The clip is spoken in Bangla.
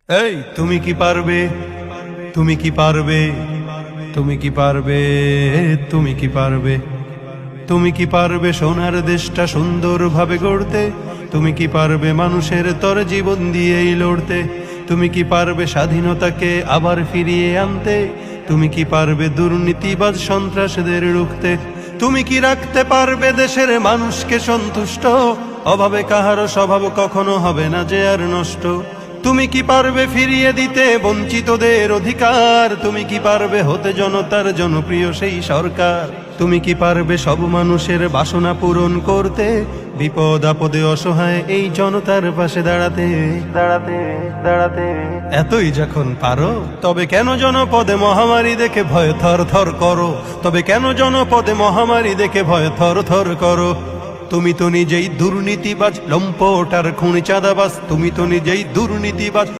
এই তুমি কি পারবে, তুমি কি পারবে, তুমি কি পারবে, তুমি কি পারবে, তুমি কি পারবে সোনার দেশটা সুন্দরভাবে গড়তে? তুমি কি পারবে মানুষের তর জীবন দিয়েই লড়তে? তুমি কি পারবে স্বাধীনতাকে আবার ফিরিয়ে আনতে? তুমি কি পারবে দুর্নীতিবাজ সন্ত্রাসীদের রুখতে? তুমি কি রাখতে পারবে দেশের মানুষকে সন্তুষ্ট? অভাবে কাহারও স্বভাব কখনো হবে না যে আর নষ্ট। তুমি কি পারবে ফিরিয়ে দিতে বঞ্চিতদের অধিকার? তুমি কি পারবে হতে জনতার জনপ্রিয় সেই সরকার? তুমি কি পারবে সব মানুষের বাসনা পূরণ করতে? বিপদ আপদে অসহায় এই জনতার পাশে দাঁড়াতে দাঁড়াতে দাঁড়াতে। এতই যখন পারো, তবে কেন জনপদে মহামারী দেখে ভয় থর থর করো? তবে কেন জনপদে মহামারী দেখে ভয় থর থর করো? তুমি তো নিজেই দুর্নীতিবাজ, লম্পট আর খুনি চাঁদাবাজ। তুমি তো নিজেই দুর্নীতিবাজ।